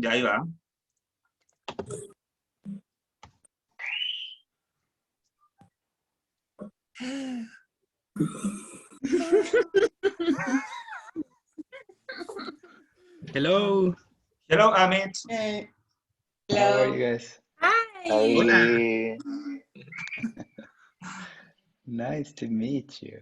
Ya ahí va. Hello. Hello, Amit. Hey. How are you guys? Hi. Hola. Nice to meet you.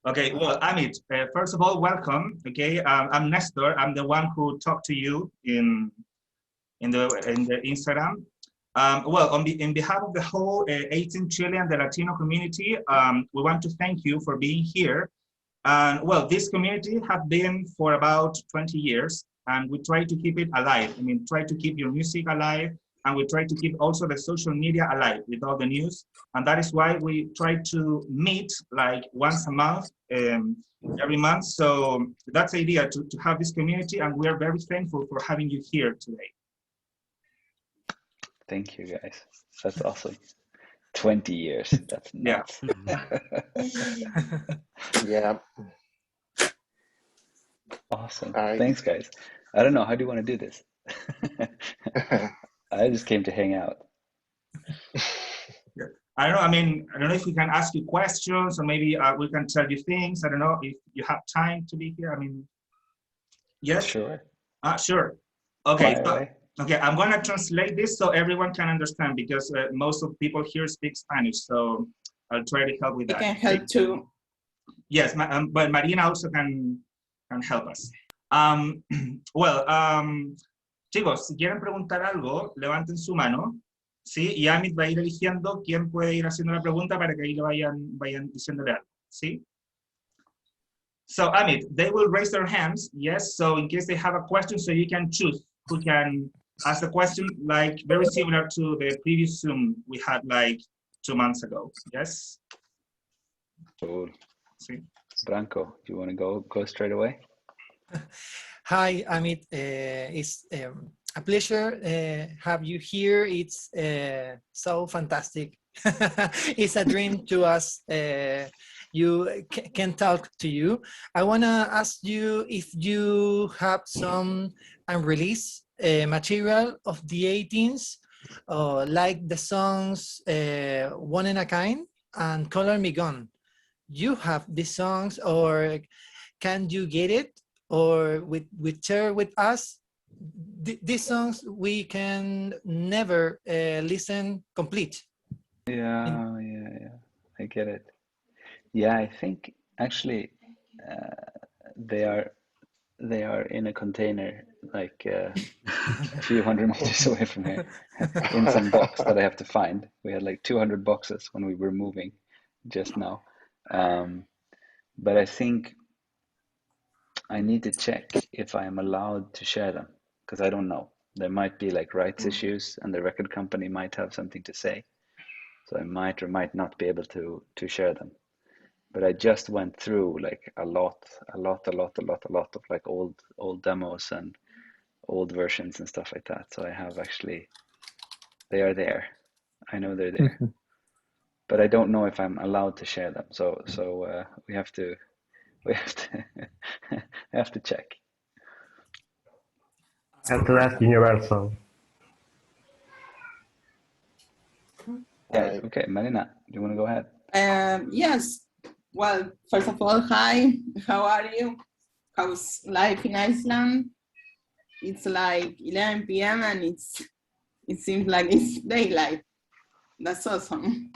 Okay, well, Amit, first of all, welcome. Okay, I'm Nestor. I'm the one who talked to you in the Instagram. Well, in behalf of the whole 18 Chilean, the Latino community, we want to thank you for being here. And well, this community has been for about 20 years, and we try to keep it alive. I mean, try to keep your music alive, and we try to keep also the social media alive with all the news. And that is why we try to meet like once a month, every month. So that's the idea, to have this community, and we are very thankful for having you here today. Thank you, guys. That's awesome. 20 years. That's nuts. Yeah. Awesome. Thanks, guys. I don't know. How do you want to do this? I just came to hang out. Yeah. I don't know. I mean, I don't know if we can ask you questions, or maybe we can tell you things. I don't know if you have time to be here. I mean, yes? Sure. Sure. Okay. Fire away. Okay, I'm gonna translate this so everyone can understand, because most of people here speak Spanish, so I'll try to help with that. I can help too. Yes, but Marina also can help us. Chicos, si quieren preguntar algo, levanten su mano, ¿sí? Y Amit va a ir eligiendo quién puede ir haciendo la pregunta para que ahí le vayan diciéndole algo, ¿sí? So Amit, they will raise their hands, yes, so in case they have a question, so you can choose who can ask a question, like very similar to the previous Zoom we had like 2 months ago, yes? Cool. Sí. Branko, do you want to go straight away? Hi, Amit. It's a pleasure have you here. It's so fantastic. It's a dream to us. You can talk to you. I want to ask you if you have some unreleased material of the 18s, like the songs One in a Kind and Color Me Gone. You have these songs, or can you get it, or share with us? These songs we can never listen complete. Yeah, I get it. Yeah, I think actually they are in a container like a few hundred meters away from here in some box that I have to find. We had like 200 boxes when we were moving just now. But I think I need to check if I am allowed to share them, because I don't know. There might be like rights issues, and the record company might have something to say. So I might or might not be able to share them. But I just went through like a lot of like old demos and old versions and stuff like that. So I have actually, they are there. I know they're there, but I don't know if I'm allowed to share them. So we have to I have to check. That's universal. Yeah. Okay, Marina, do you want to go ahead? Yes. Well, first of all, hi. How are you? How's life in Iceland? It's like 11 p.m. and it seems like it's daylight. That's awesome.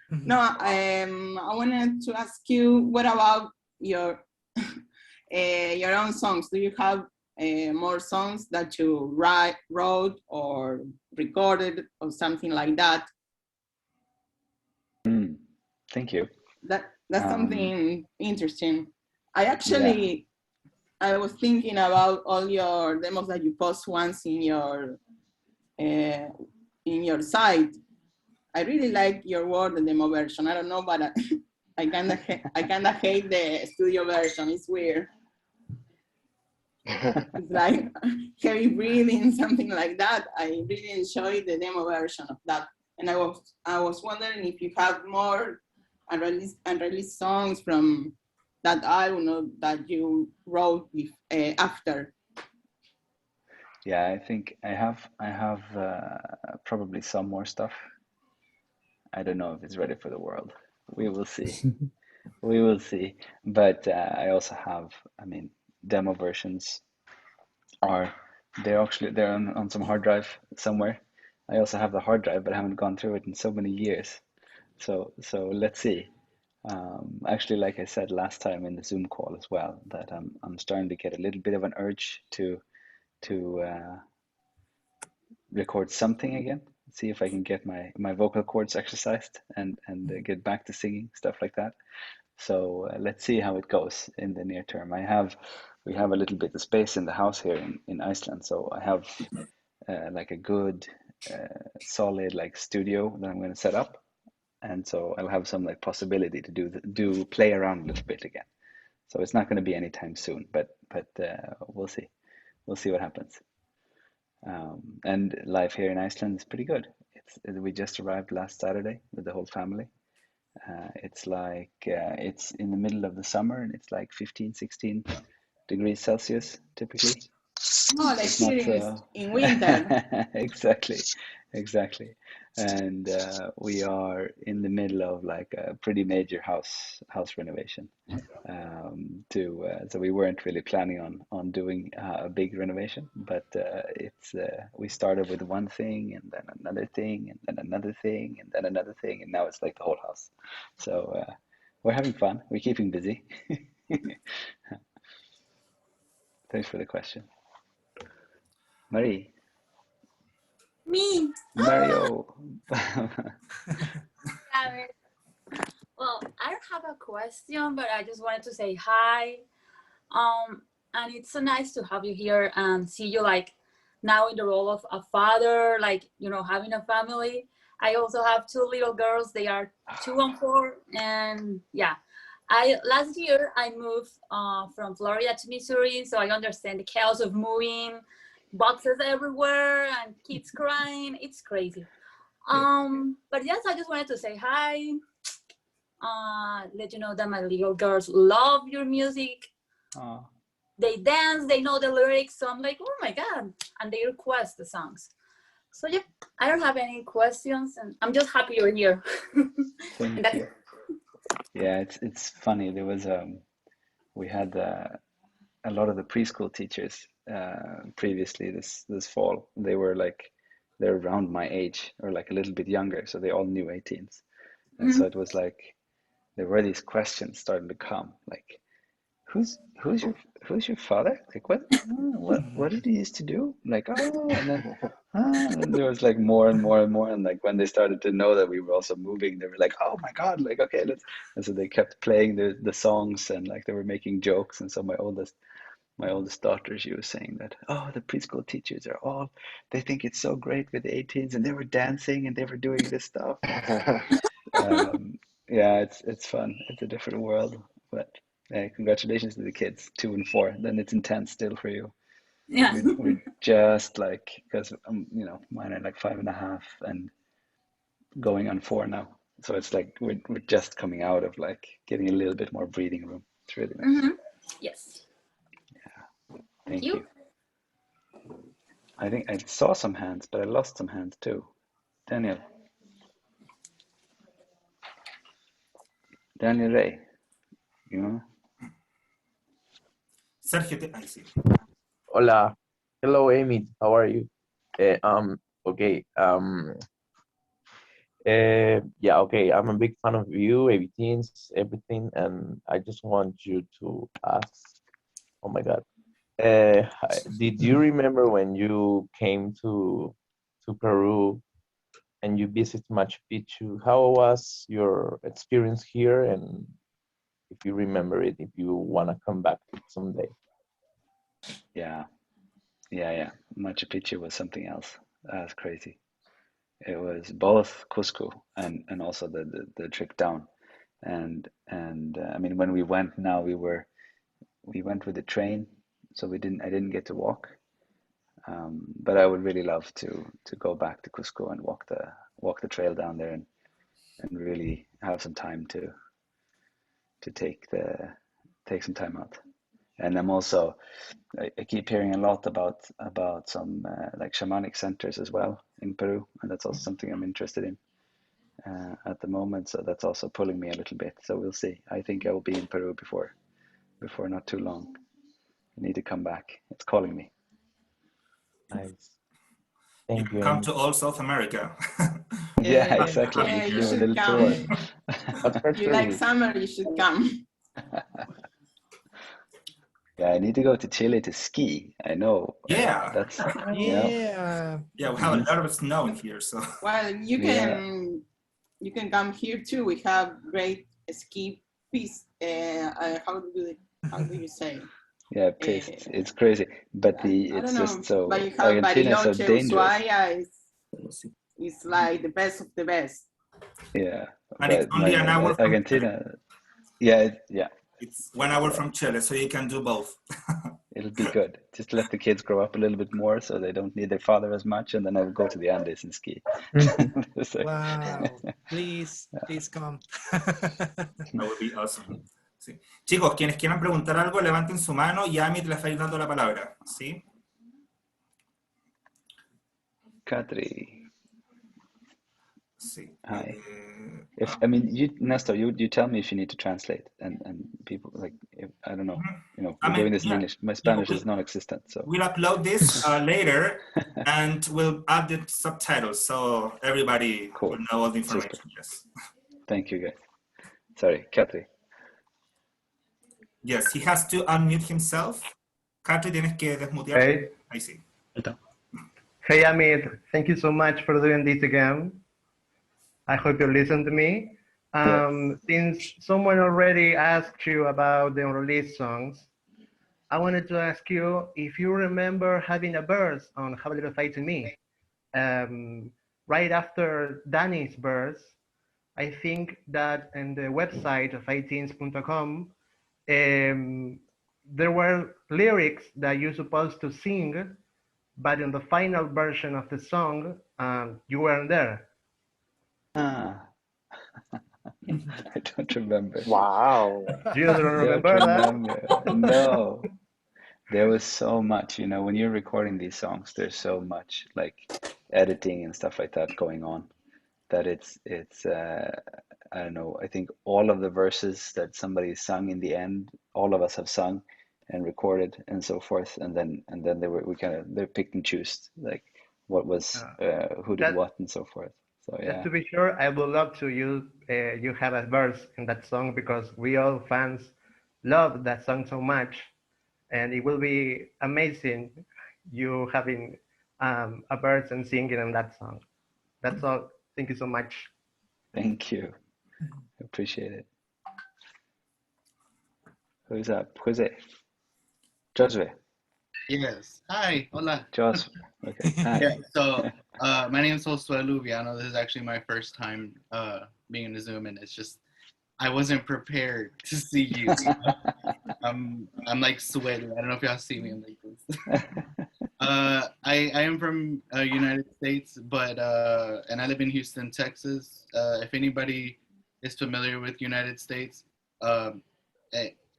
No, I wanted to ask you, what about your own songs? Do you have more songs that you wrote or recorded or something like that? Thank you. That's something interesting. I was thinking about all your demos that you post once in your site. I really like your word, the demo version. I don't know, but I kind of hate the studio version. It's weird. It's like heavy breathing, something like that. I really enjoy the demo version of that. And I was wondering if you have more unreleased songs from that album that you wrote after? Yeah, I think I have probably some more stuff. I don't know if it's ready for the world. We will see. We will see. But I also have, I mean, demo versions are they're on some hard drive somewhere. I also have the hard drive, but I haven't gone through it in so many years. So let's see. Actually, like I said last time in the Zoom call as well, that I'm starting to get a little bit of an urge to record something again. See if I can get my vocal cords exercised and get back to singing, stuff like that. So let's see how it goes in the near term. We have a little bit of space in the house here in Iceland, so I have like a good solid like studio that I'm going to set up, and so I'll have some like possibility to do play around a little bit again. So it's not going to be anytime soon, but we'll see. We'll see what happens. And life here in Iceland is pretty good. We just arrived last Saturday with the whole family. It's like it's in the middle of the summer and it's like 15, 16 degrees Celsius typically. Oh, like It's not here in winter. exactly, exactly. And we are in the middle of like a pretty major house renovation. So we weren't really planning on doing a big renovation, but it's we started with one thing and then another thing and then another thing and then another thing, and now it's like the whole house. So we're having fun. We're keeping busy. Thanks for the question, Marie. Me. Mario. Yeah, well, I don't have a question, but I just wanted to say hi. And it's so nice to have you here and see you like now in the role of a father, like, you know, having a family. I also have two little girls. They are 2 and 4. And yeah, last year I moved from Florida to Missouri, so I understand the chaos of moving, boxes everywhere and kids crying. It's crazy. But yes, I just wanted to say hi. Let you know that my little girls love your music. Oh, They dance, they know the lyrics, so I'm like, oh my god, and they request the songs. So yeah, I don't have any questions, and I'm just happy you're here. And thank that's you. it. Yeah, it's funny. There was we had a lot of the preschool teachers previously this fall. They're around my age or like a little bit younger, so they all knew 18s, and so Mhm. it was like there were these questions starting to come, like who's who's your who's your father? Like what did he used to do? Like and then and then there was like more and more and more, and like when they started to know that we were also moving, they were like, oh my God, like okay, let's. And so they kept playing the songs and like they were making jokes, and so my oldest daughter, she was saying that, oh, the preschool teachers are all, they think it's so great with the 18s, and they were dancing and they were doing this stuff. Yeah, it's fun. It's a different world, but congratulations to the kids, 2 and 4. Then it's intense still for you. Yeah. We're just like, because mine are like 5.5 and going on 4 now. So it's like we're just coming out of like getting a little bit more breathing room. It's really nice. Hmm. Yes. Thank Thank you. you. I think I saw some hands, but I lost some hands too. Daniel. Daniel Ray, you know? Sergio, I see. Hola. Hello, Amy. How are you? Okay. Yeah, okay. I'm a big fan of you, everything's everything, and I just want you to ask. Oh my God. Did you remember when you came to Peru and you visited Machu Picchu? How was your experience here? And if you remember it, if you want to come back someday. Yeah, yeah. Machu Picchu was something else. That's crazy. It was both Cusco and also the trip down. And I mean, when we went, now we went with the train, so I didn't get to walk. But I would really love to go back to Cusco and walk the trail down there and really have some time to take take some time out. And I'm also, I keep hearing a lot about some like shamanic centers as well in Peru, and that's also something I'm interested in at the moment. So that's also pulling me a little bit. So we'll see. I think I will be in Peru before not too long. I need to come back. It's calling me. Nice. You Thank can you, come Amy. to all South America. Yeah, exactly. Yeah, We you can do a should little come. tour. But first, You like summer, you should come. Yeah, I need to go to Chile to ski. I know. Yeah. That's Yeah. Yeah, we have a lot of snow in here, so. Well, you can come here too. We have great ski piece. How do you say? yeah, pissed. It's crazy, but I it's don't know, just so but you have Argentina is so Bariloche, dangerous. Ushuaia is like the best of the best. Yeah, And it's but only an hour from Argentina. Yeah, yeah. It's 1 hour from Chile, so you can do both. It'll be good. Just let the kids grow up a little bit more, so they don't need their father as much, and then I'll go to the Andes and ski. So, Wow. Please come. That would be awesome. Sí. Chicos, quienes quieran preguntar algo, levanten su mano y a Amit le estáis dando la palabra. ¿Sí? Katri, Sí. hi. I mean, Nestor, you tell me if you need to translate, and people like, I don't know, I we're mean, doing this in yeah. English. My Spanish is non-existent, so. We'll upload this later, and we'll add the subtitles so everybody Cool. will know all the information. Super. Yes. Thank you, guys. Sorry, Katri. Yes, he has to unmute himself. Katri, tienes que desmutear. Hey. Ahí sí. Hey, Amit, thank you so much for doing this again. I hope you listen to me. Since someone already asked you about the unreleased songs, I wanted to ask you if you remember having a verse on Have a Little Faith in Me. Right after Danny's verse, I think that in the website of 18s.com, there were lyrics that you're supposed to sing, but in the final version of the song, you weren't there. I don't remember. Wow. You don't remember that? No. There was so much, when you're recording these songs, there's so much like editing and stuff like that going on that it's I don't know, I think all of the verses that somebody sung in the end, all of us have sung and recorded and so forth, and then they picked and choose like what was who did what and so forth. So yeah. Just to be sure, I would love to you have a verse in that song because we all fans love that song so much, and it will be amazing you having a verse and singing in that song. That's all. Thank you so much. Thank you. Appreciate it. Who's up? Jose. Josue. Yes. Hi. Hola. Josue. Okay. Hi. Yeah. So my name is Josue Lubiano. This is actually my first time being in the Zoom, and it's just I wasn't prepared to see you. I'm like sweating. I don't know if y'all see me. I'm like this. I am from United States, but and I live in Houston, Texas. If anybody is familiar with United States, and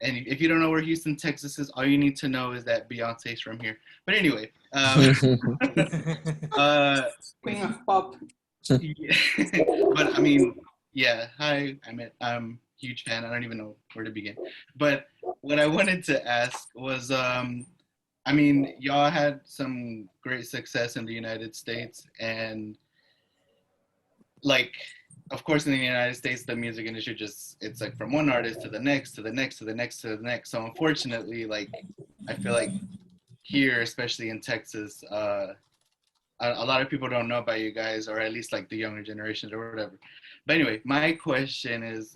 if you don't know where Houston, Texas is, all you need to know is that Beyonce's from here. But anyway, Queen of Pop. Yeah. But I mean, yeah. Hi, Amit. I'm a huge fan. I don't even know where to begin. But what I wanted to ask was, I mean, y'all had some great success in the United States, and like, of course, in the United States, the music industry it's like from one artist to the next, to the next, to the next, to the next. So unfortunately, like, I feel like here, especially in Texas, a lot of people don't know about you guys, or at least like the younger generations or whatever. But anyway, my question is,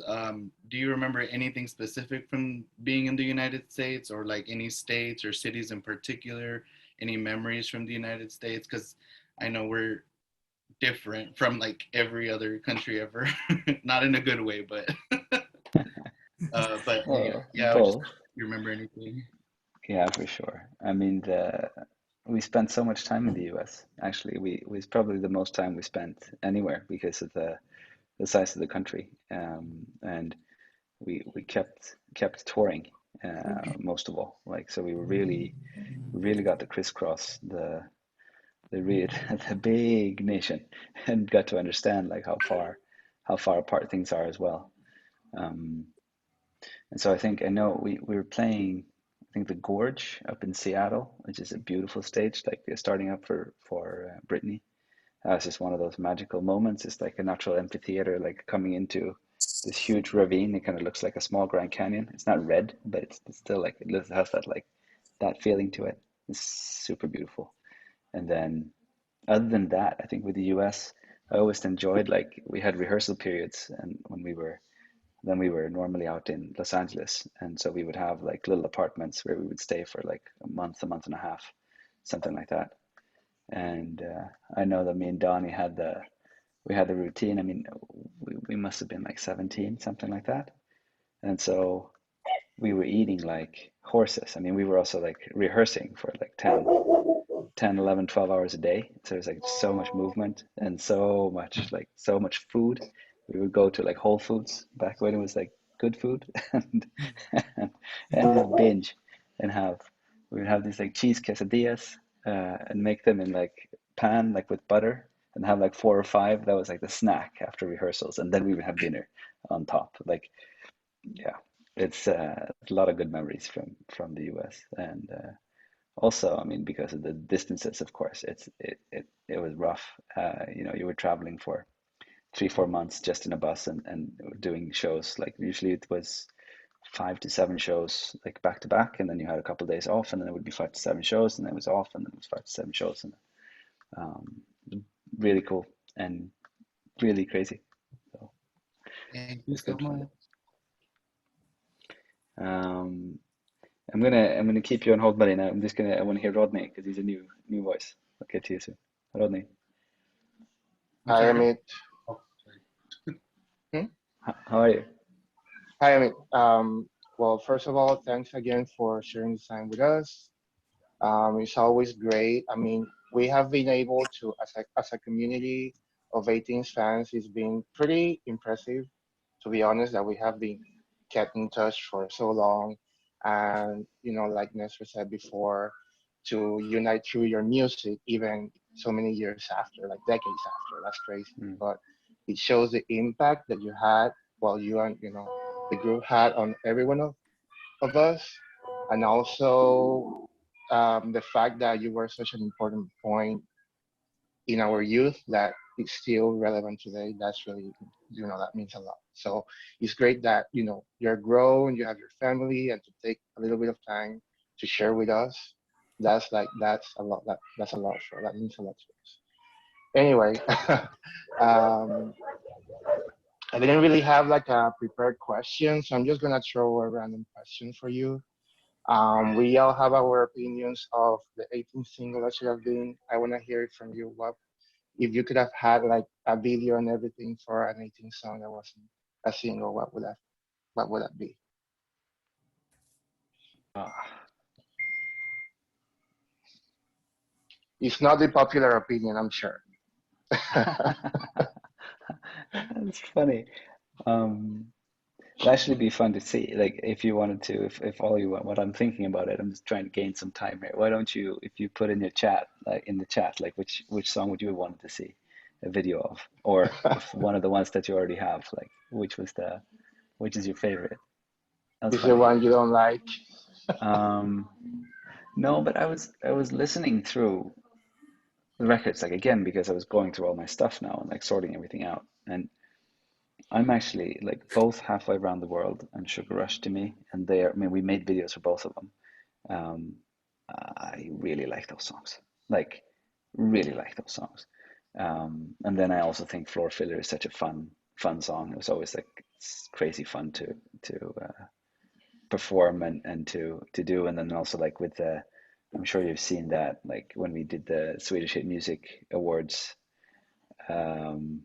do you remember anything specific from being in the United States, or like any states or cities in particular, any memories from the United States? Because I know we're different from like every other country ever, not in a good way, but yeah, you remember anything? Yeah, for sure. I mean, we spent so much time in the US. Actually, we was probably the most time we spent anywhere because of the size of the country, and we kept touring most of all. Like, so we were really got to crisscross the big nation and got to understand like how far apart things are as well. And so I know we were playing, I think, the Gorge up in Seattle, which is a beautiful stage, like starting up for Brittany. It's just one of those magical moments. It's like a natural amphitheater, like coming into this huge ravine. It kind of looks like a small Grand Canyon. It's not red, but it's still like it has that like that feeling to it. It's super beautiful. And then other than that, I think with the US, I always enjoyed like we had rehearsal periods, and when we were normally out in Los Angeles, and so we would have like little apartments where we would stay for like a month and a half, something like that. And I know that me and Donnie had the routine. I mean, we must have been like 17, something like that. And so we were eating like horses. I mean, we were also like rehearsing for like 10, 11, 12 hours a day. So there's like so much movement and so much food. We would go to like Whole Foods back when it was like good food and just binge and we would have these like cheese quesadillas and make them in like pan like with butter and have like 4 or 5. That was like the snack after rehearsals, and then we would have dinner on top. Like, yeah, it's a lot of good memories from the US. And also, I mean, because of the distances, of course, it was rough. You know, you were traveling for 3, 4 months just in a bus and doing shows. Like usually it was 5 to 7 shows like back to back, and then you had a couple of days off, and then it would be 5 to 7 shows, and then it was off, and then it was 5 to 7 shows, and um, really cool and really crazy. So Thank you it's so good fun. much. I'm gonna keep you on hold, buddy. Now I want to hear Rodney because he's a new voice. I'll get to you soon, Rodney. I'm Hi, sorry. Amit. Oh, sorry. How are you? Hi, Amit. Well, first of all, thanks again for sharing this time with us. It's always great. I mean, we have been able to, as a community of 18 fans, it's been pretty impressive, to be honest, that we have been kept in touch for so long. And, like Nestor said before, to unite through your music, even so many years after, like decades after. That's crazy. Mm. But it shows the impact that you had, well, you and, the group had on every one of us. And also the fact that you were such an important point in our youth that it's still relevant today. That's really, that means a lot. So it's great that, you're grown, you have your family, and to take a little bit of time to share with us. That's a lot. That's a lot for that means a lot to us. Anyway, um, I didn't really have like a prepared question, so I'm just gonna throw a random question for you. We all have our opinions of the 18th single that should have been. I want to hear it from you. What if you could have had like a video and everything for an 18th song that wasn't a single? What would that be? Ah, It's not the popular opinion, I'm sure. that's funny. It'd actually be fun to see. Like, if you wanted to, if all you want, what I'm thinking about it, I'm just trying to gain some time here. Why don't you, if you put in your chat, like in the chat, like which song would you want to see a video of, or if one of the ones that you already have, like which is your favorite? That's Is there funny. one you don't like? Um, no, but I was listening through the records, like, again, because I was going through all my stuff now and like sorting everything out, and I'm actually like both Halfway Around the World and Sugar Rush to me, and I mean, we made videos for both of them. Um, I really like those songs, like really like those songs. And then I also think Floor Filler is such a fun song. It was always like crazy fun to perform and to do. And then also like with the, I'm sure you've seen that, like when we did the Swedish Hit Music Awards um,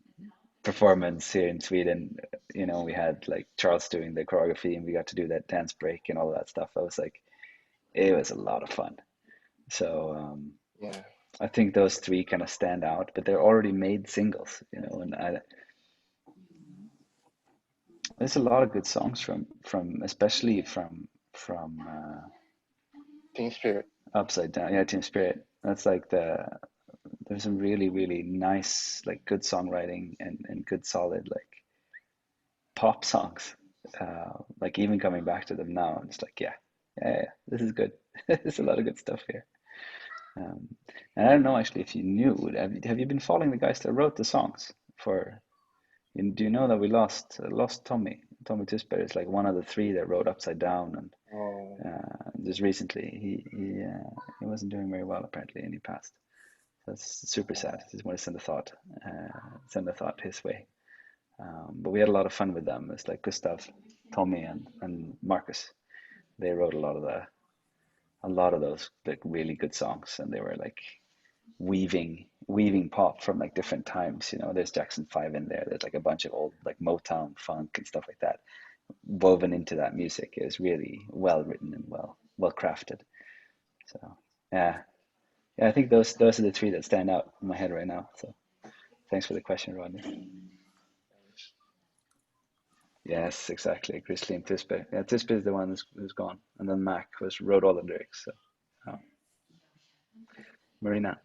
performance here in Sweden, we had like Charles doing the choreography, and we got to do that dance break and all of that stuff. I was like, it was a lot of fun. So Yeah. I think those three kind of stand out, but they're already made singles, and there's a lot of good songs from especially from Team Spirit. Upside Down. Yeah, Team Spirit. That's like there's some really, really nice, like good songwriting and good solid like pop songs. Like even coming back to them now, it's like, yeah, this is good. There's a lot of good stuff here. And I don't know actually if you knew, have you been following the guys that wrote the songs for, do you know that we lost Tommy Tusberg is like one of the three that wrote Upside Down, and just recently he wasn't doing very well apparently, and he passed. That's super sad. Just want to send a thought his way. But we had a lot of fun with them. It's like Gustav, Tommy, and Marcus. They wrote a lot of those like really good songs, and they were like weaving pop from like different times. There's Jackson 5 in there. There's like a bunch of old like Motown funk and stuff like that woven into that music. It was really well written and well crafted. So yeah, I think those are the three that stand out in my head right now. So thanks for the question, Rodney. Yes, exactly. Grizzly and Tisbe. Yeah, Tisbe is the one who's gone, and then Mac wrote all the lyrics. So, Marina.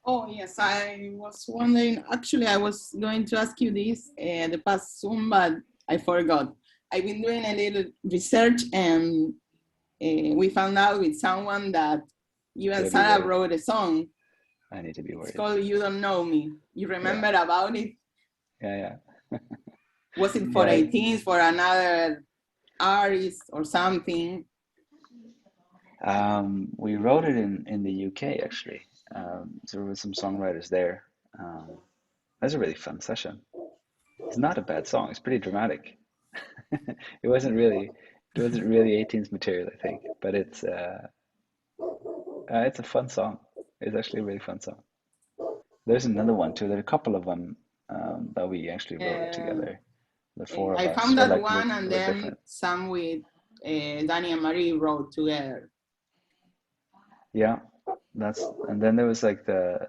Oh yes, I was wondering. Actually, I was going to ask you this the past Zoom, but I forgot. I've been doing a little research, and we found out with someone that you and Sarah wrote a song. I need to be worried. It's called "You Don't Know Me." You remember about it? Yeah. Was it for 18s, for another artist or something? We wrote it in the UK actually. So there were some songwriters there. That was a really fun session. It's not a bad song. It's pretty dramatic. It wasn't really 18s material, I think, but it's a fun song. It's actually a really fun song. There's another one too. There are a couple of them that we actually wrote together. The four of us. I found that like one, and then different. some with Danny and Marie wrote together. Yeah, and then there was like the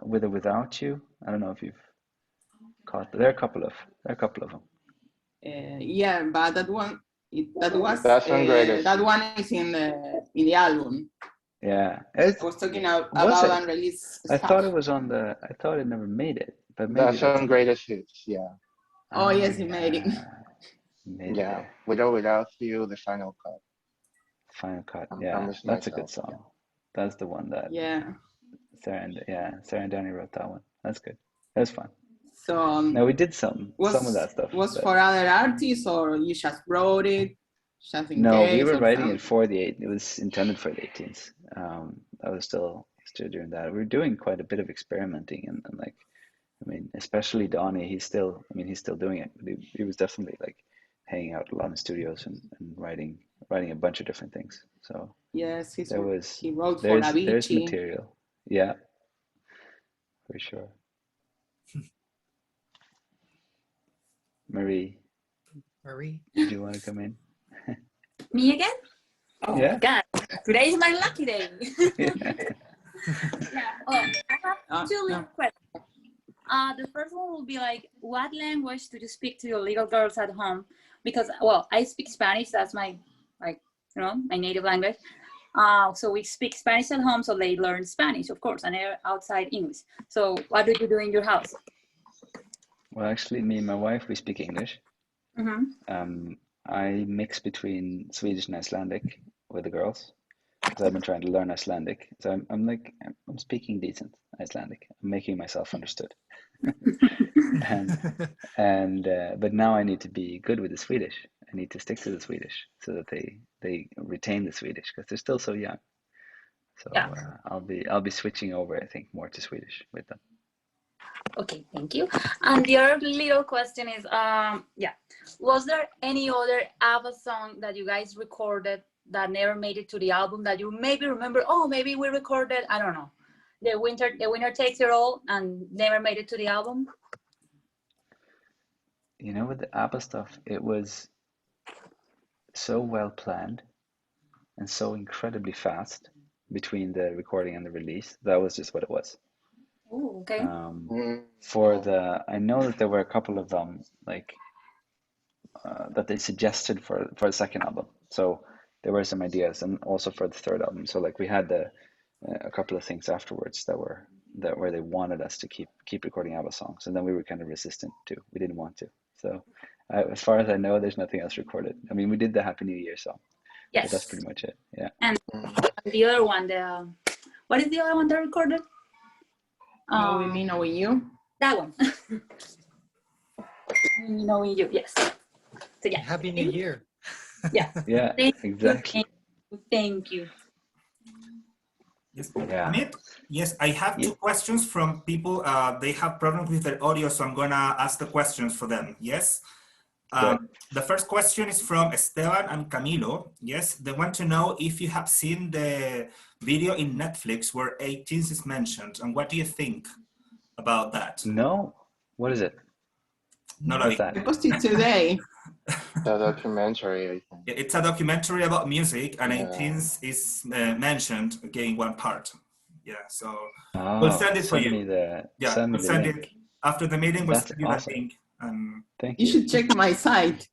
With or Without You. I don't know if you've caught. There are a couple of them. Yeah, but that one that one is in the album. Yeah, I was talking about unreleased stuff. I thought it was on the. I thought it never made it, but maybe That's on Greatest Hits. Yeah. Oh yes, it made it. Made With or Without You, the final cut. Final cut. Yeah, that's a good song. Yeah. That's the one that. Yeah. Sarah and Danny wrote that one. That's good. That was fun. So no, we did some of that stuff. Was for other artists, or you just wrote it? No, we were writing it for the 8. It was intended for the 18s. I was still doing that. We were doing quite a bit of experimenting, and like, I mean, especially Donnie. He's still doing it. But he was definitely like hanging out a lot in studios and writing a bunch of different things. So yes, he wrote for Avicii. There's material. Yeah, for sure. Marie, do you want to come in? Me again? Oh yeah. My God, today is my lucky day. I have two little questions. The first one will be like, what language do you speak to your little girls at home? Because, well, I speak Spanish. That's my, my native language. So we speak Spanish at home, so they learn Spanish, of course, and they're outside English. So what do you do in your house? Well, actually, me and my wife, we speak English. Mm-hmm. I mix between Swedish and Icelandic with the girls because I've been trying to learn Icelandic. So I'm speaking decent Icelandic. I'm making myself understood. But now I need to be good with the Swedish. I need to stick to the Swedish so that they retain the Swedish because they're still so young. So yeah. I'll be switching over, I think, more to Swedish with them. Okay, thank you. And the other little question is, was there any other ABBA song that you guys recorded that never made it to the album that you maybe remember? Oh, maybe we recorded, I don't know, the winner takes it all and never made it to the album. You know, with the ABBA stuff, it was so well planned and so incredibly fast between the recording and the release. That was just what it was. Oh, okay. I know that there were a couple of like that they suggested for the second album. So there were some ideas, and also for the third album. So like we had a couple of things afterwards that where they wanted us to keep recording ABBA songs, and then we were kind of resistant to. We didn't want to. So as far as I know, there's nothing else recorded. I mean, we did the Happy New Year song. Yes. But that's pretty much it. Yeah. And the other one, what is the other one that recorded? No, we mean with you. That one. Knowing you, yes. So yeah. Happy New Year. Yeah. Yeah. Exactly. Thank you. Yes. Yeah. Amit, yes, I have two questions from people. They have problems with their audio, so I'm gonna ask the questions for them. Yes. The first question is from Esteban and Camilo. Yes, they want to know if you have seen the video in Netflix where 18s is mentioned, and what do you think about that? No. What is it? No, What's that? I posted today. The documentary, I think. It's a documentary about music, and Yeah. 18s is mentioned again in one part. Yeah, so Oh, we'll send it for you. Send me we'll the send link. it after the meeting. We'll That's send you awesome. that link. And Thank You you. should check my site.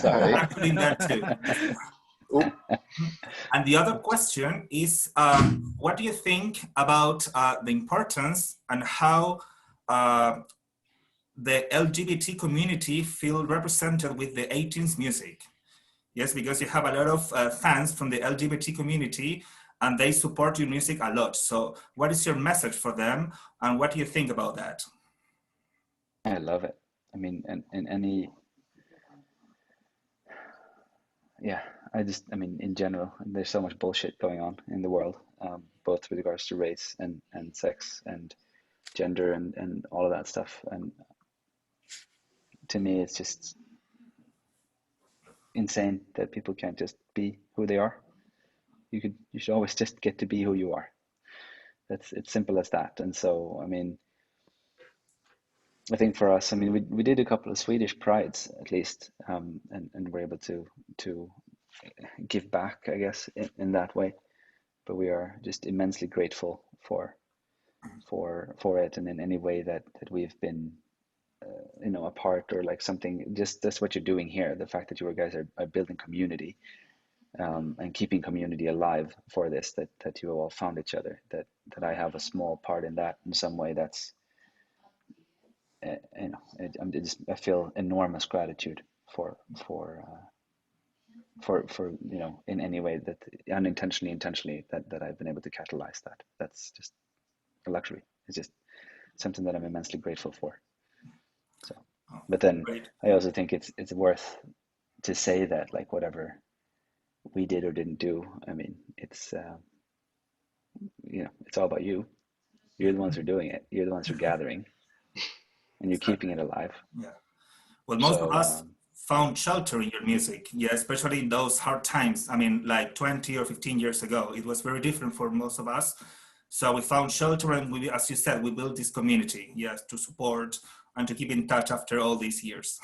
Sorry. actually that too. And the other question is, what do you think about the importance and how the LGBT community feel represented with the 18s music? Yes, because you have a lot of fans from the LGBT community and they support your music a lot. So what is your message for them and what do you think about that? I love it. I mean, in any, yeah, I mean, in general, there's so much bullshit going on in the world, both with regards to race and sex and gender and all of that stuff. And to me, it's just insane that people can't just be who they are. You should always just get to be who you are. It's simple as that. And so, I mean, I think for us, I mean, we did a couple of Swedish prides at least, and we're able to give back, I guess, in that way. But we are just immensely grateful for it, and in any way that we've been, a part or like something. Just that's what you're doing here. The fact that you guys are building community, and keeping community alive for this. That you all found each other. That I have a small part in that in some way. That's I feel enormous gratitude for in any way that unintentionally, intentionally that I've been able to catalyze that. That's just a luxury. It's just something that I'm immensely grateful for. So, but then I also think it's worth to say that like whatever we did or didn't do, I mean, it's it's all about you. You're the ones who are doing it. You're the ones who are gathering. And you're keeping it alive. Yeah. Well, most of us found shelter in your music. Yeah, especially in those hard times. I mean, like 20 or 15 years ago, it was very different for most of us. So we found shelter, and we, as you said, we built this community, yes, to support and to keep in touch after all these years.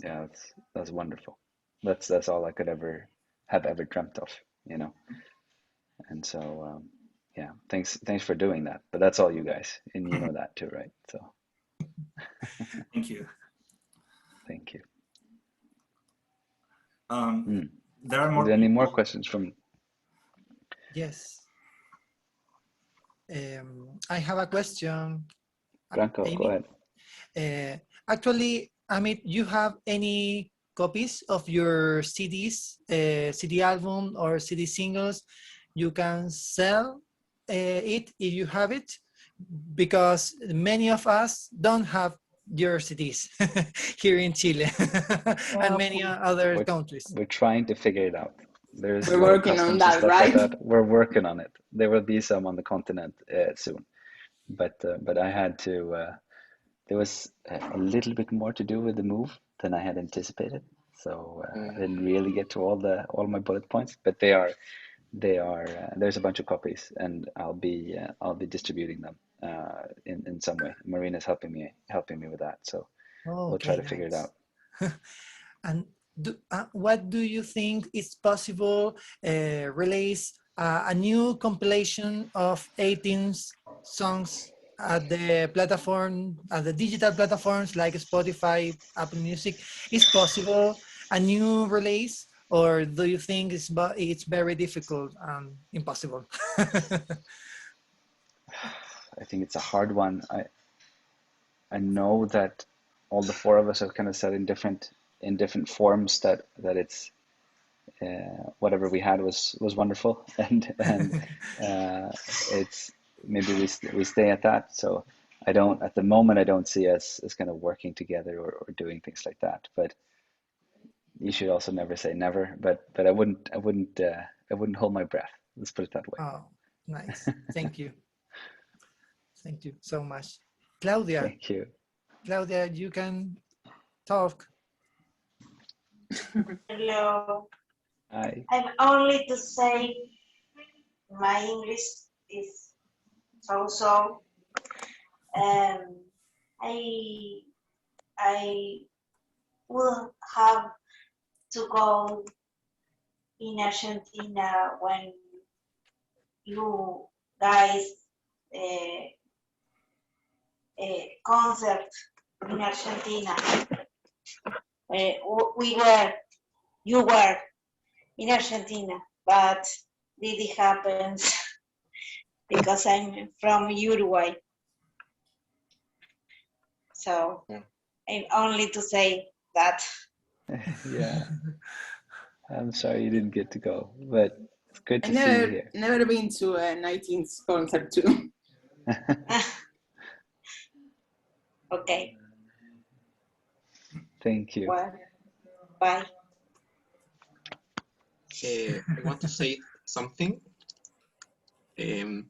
Yeah, that's wonderful. That's all I could ever dreamt of, And so, yeah, thanks for doing that. But that's all you guys, and you know that too, right? So. Thank you. Thank you. There are more. Are there any more questions from? Yes. I have a question. Branko, Amy? go ahead. Actually, Amit, you have any copies of your CDs, CD album or CD singles? You can sell it if you have it, because many of us don't have your CDs here in Chile and many other countries. We're trying to figure it out. We're working on that, right? Like that. We're working on it. There will be some on the continent soon, but I had to. There was a little bit more to do with the move than I had anticipated, so I didn't really get to all my bullet points. But they are. There's a bunch of copies, and I'll be distributing them in some way. Marina's helping me with that, so we'll try to figure it out. And what do you think is possible? Release a new compilation of 18 songs at the platform, at the digital platforms like Spotify, Apple Music, is possible a new release, or do you think it's very difficult and impossible? I think it's a hard one. I know that all the four of us have kind of said in different forms that it's whatever we had was wonderful, and it's maybe we stay at that. So I don't, at the moment, I don't see us as kind of working together or doing things like that. But you should also never say never. But I wouldn't hold my breath. Let's put it that way. Oh, nice. Thank you. Thank you so much. Claudia. Thank you. Claudia, you can talk. Hello. Hi. I'm only to say my English is so. I will have to go in Argentina when you guys concert in Argentina. You were in Argentina, but it happens because I'm from Uruguay. So I'm only to say that. Yeah. I'm sorry you didn't get to go, but it's good to see you here. Never been to a 19th concert too. Okay. Thank you. Well, bye. I want to say something. Hi,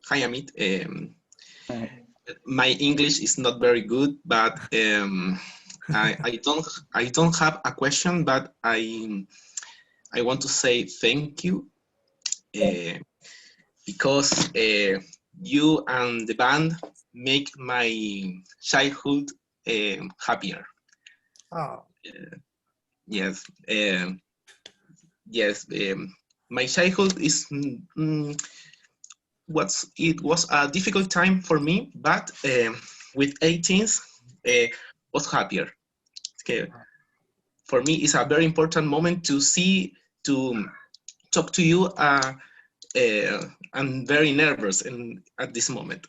Amit. Hi. My English is not very good, but I don't have a question, but I want to say thank you because you and the band make my childhood happier. Oh. Yes. Yes. My childhood is it was a difficult time for me, but with 18s was happier. Okay. For me, it's a very important moment to talk to you. I'm very nervous at this moment.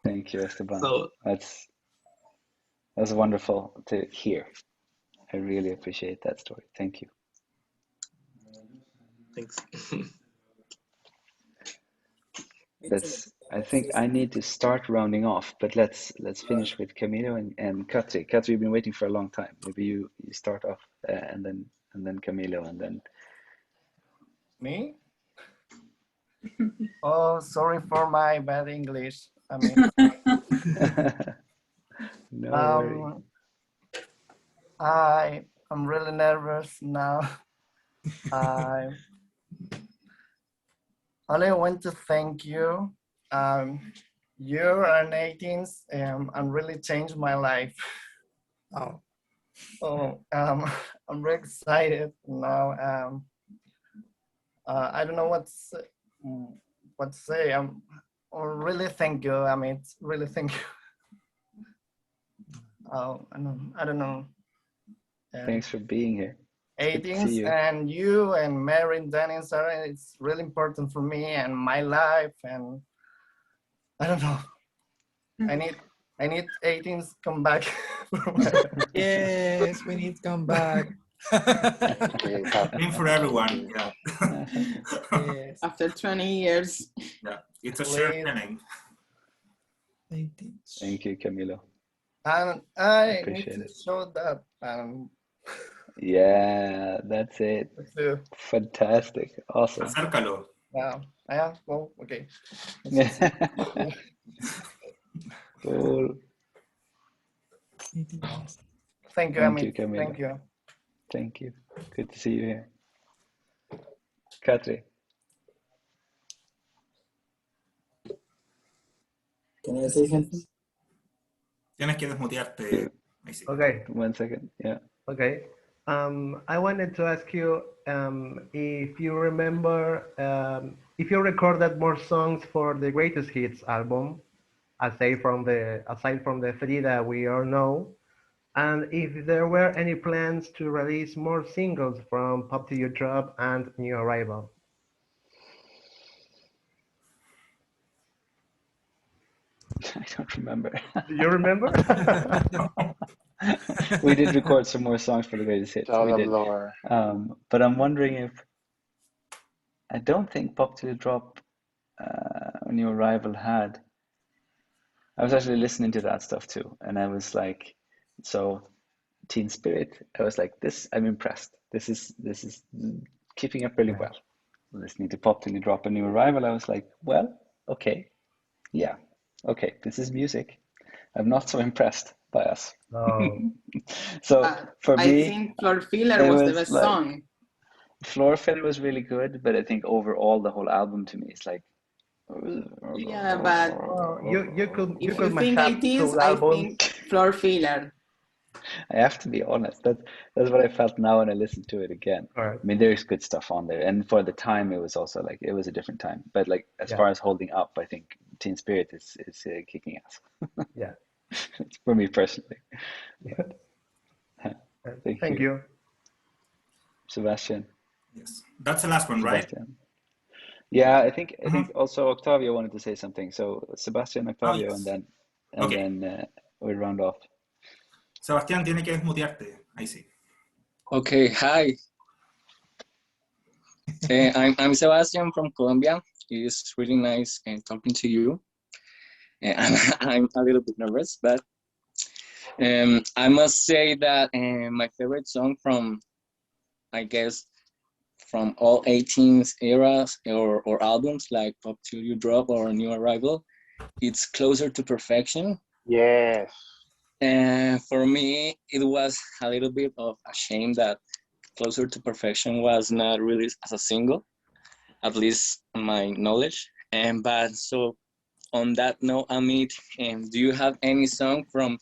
Thank you, Esteban. So, That's wonderful to hear. I really appreciate that story. Thank you. Thanks. I think I need to start rounding off, but let's finish with Camilo and Katri. Katri, you've been waiting for a long time. Maybe you start off and then Camilo and then me. Oh, sorry for my bad English. I mean, no worries. I'm really nervous now. I only want to thank you. You and 18s and really changed my life. Oh. Oh, I'm really excited now. I don't know what to say. Really thank you. I mean, really thank you. I don't know. Thanks for being here. 18s and you and Mary and Danny and Sarah, it's really important for me and my life, and I don't know. I need 18s come back. Yes, we need to come back. For everyone, yeah. Yes. After 20 years. Yeah, it's a shared feeling. Thank you, Camilo. And I appreciate need to it. show that. Yeah, that's it. Fantastic. Awesome. Acércalo. Yeah, well, okay. Cool. Thank you, Thank Amit. you, Camilo. Thank you. Thank you. Good to see you here. Katri. Can I say something? Tienes que desmutearte. Okay. 1 second. Yeah. Okay. I wanted to ask you if you remember if you recorded more songs for the greatest hits album, aside from the three that we all know, and if there were any plans to release more singles from Pop to You Drop and New Arrival. I don't remember. Do you remember? We did record some more songs for the greatest hits. Tell We them, did. Laura. But I'm wondering if I don't think Pop to the Drop New Arrival had. I was actually listening to that stuff too, and I was like, so Teen Spirit. I was like, this. I'm impressed. This is keeping up really well. Listening to Pop to the Drop New Arrival, I was like, well, okay, yeah, okay, this is music. I'm not so impressed by us. So for I me, think Floor Filler it was the was best like song. Floor Filler was really good, but I think overall the whole album to me is like. Yeah, but you could if could you think mash up 80s, two I albums. think Floor Filler. I have to be honest. That's what I felt now when I listened to it again. Right. I mean, there's good stuff on there, and for the time, it was also like it was a different time. But like as far as holding up, I think Teen Spirit is kicking ass. Yeah. For me personally. Yeah. Thank you, Sebastian. Yes, that's the last one, right? Sebastian. Yeah, I think also Octavio wanted to say something. So Sebastian, Octavio, yes. and Okay. then we'll round off. Sebastián, tiene que desmutearte. Ahí sí. Okay, hi. I'm Sebastian from Colombia. It's really nice talking to you. I'm a little bit nervous, but I must say that my favorite song from, I guess, from all 18th eras or albums like Pop Till You Drop or New Arrival, it's Closer to Perfection. Yes. And for me, it was a little bit of a shame that Closer to Perfection was not released as a single, at least on my knowledge. But so on that note, Amit, do you have any song from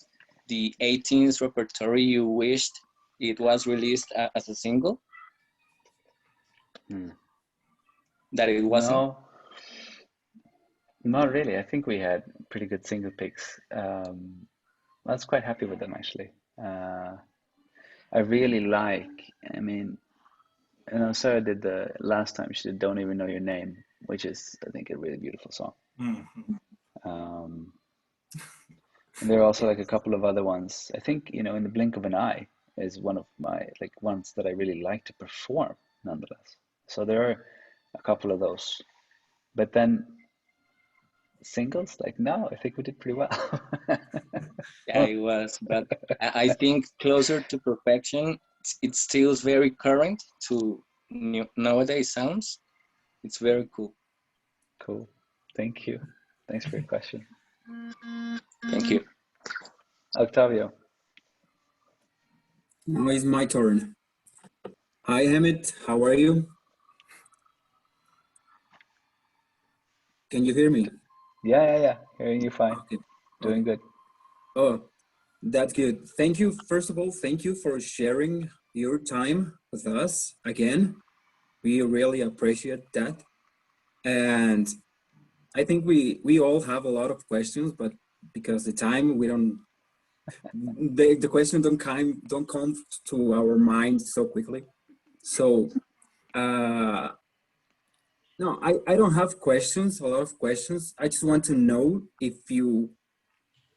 the 18th repertoire you wished it was released as a single? That it wasn't? No, not really. I think we had pretty good single picks. I was quite happy with them actually. I really like, I mean, Sarah did the last time, she did Don't Even Know Your Name, which is, I think, a really beautiful song. And there are also like a couple of other ones. I think, In the Blink of an Eye is one of my like ones that I really like to perform nonetheless. So there are a couple of those. But then singles, like, no, I think we did pretty well. Yeah, it was, but I think Closer to Perfection, it still very current to nowadays sounds. It's very cool. Cool. Thank you. Thanks for your question. Thank you. Octavio. Now it's my turn. Hi, Amit. How are you? Can you hear me? Yeah. Hearing you fine. Okay. Doing good. Oh, that's good. Thank you. First of all, thank you for sharing your time with us again. We really appreciate that. And I think we all have a lot of questions, but because the time we don't, the questions don't come to our minds so quickly. So, no, I don't have questions, a lot of questions. I just want to know if you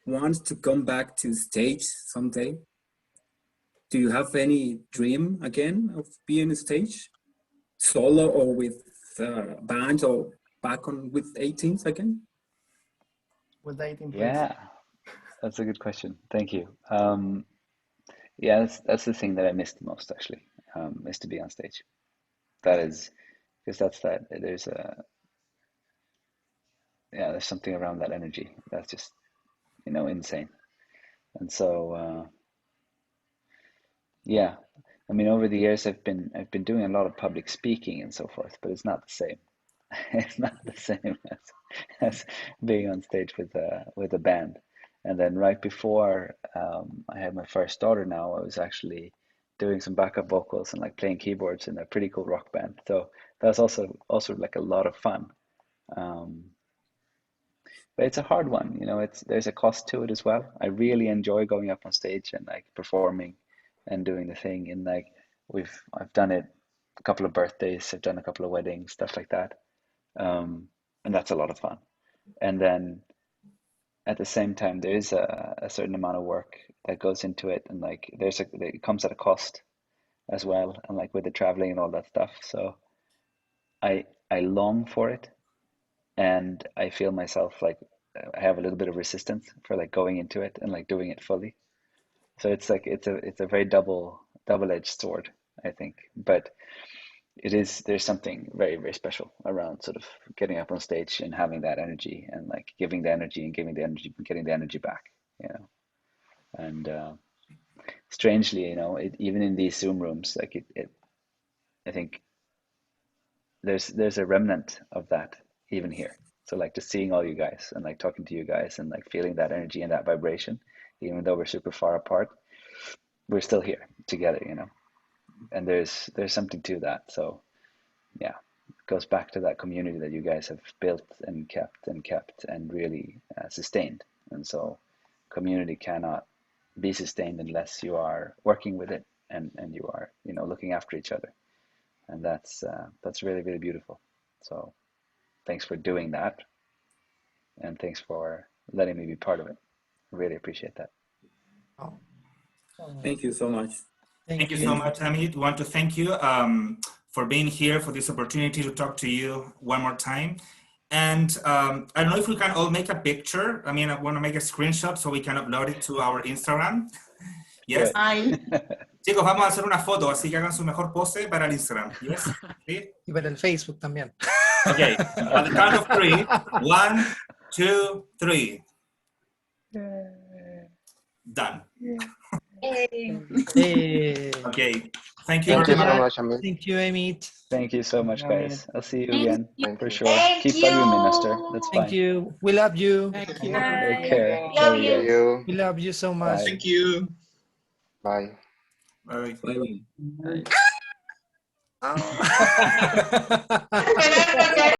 want to come back to stage someday. Do you have any dream again of being on stage? Solo or with band or back on with 18s again? With 18, please. Yeah, that's a good question. Thank you. Yeah, that's the thing that I missed the most actually, is to be on stage. That is, because there's something around that energy that's just, insane. And so, yeah, I mean, over the years I've been doing a lot of public speaking and so forth, but it's not the same. It's not the same as being on stage with a band. And then right before I had my first daughter now, I was actually doing some backup vocals and like playing keyboards in a pretty cool rock band. So that's also like a lot of fun. But it's a hard one, you know, there's a cost to it as well. I really enjoy going up on stage and like performing and doing the thing. And like I've done it a couple of birthdays, I've done a couple of weddings, stuff like that. And that's a lot of fun. And then at the same time, there is a certain amount of work that goes into it, and like it comes at a cost as well, and like with the traveling and all that stuff. So I long for it, and I feel myself like I have a little bit of resistance for like going into it and like doing it fully. So it's like it's a very double-edged sword, I think. But there's something very, very special around sort of getting up on stage and having that energy and like giving the energy and giving the energy and getting the energy back, you know. And strangely, you know, even in these Zoom rooms, like I think there's a remnant of that even here. So like just seeing all you guys and like talking to you guys and like feeling that energy and that vibration, even though we're super far apart, we're still here together, you know. And there's something to that. So yeah, it goes back to that community that you guys have built and kept and really sustained. And so community cannot be sustained unless you are working with it and you are, you know, looking after each other. And that's really, really beautiful. So thanks for doing that. And thanks for letting me be part of it. I really appreciate that. Thank you so much. Thank you so much, Amit. We want to thank you for being here, for this opportunity to talk to you one more time. And I don't know if we can all make a picture. I mean, I want to make a screenshot so we can upload it to our Instagram. Yes. Chicos, vamos a hacer una foto, así que hagan su mejor pose para el Instagram. Yes. ¿Sí? Y para el Facebook también. Okay. On the count of 3. 1, 2, 3. Done. Hey. Okay. Thank you Thank very you so much. much, Amit. Thank you, Amit. Thank you so much, guys. I'll see you again Thank for you. sure. Thank Keep bugging me, you. mister. That's fine. Thank you. We love you. Thank you. Take care. Love Love you you. guys. You. We love you so much. Bye. Thank you. Bye. Bye. Bye bye. Oh.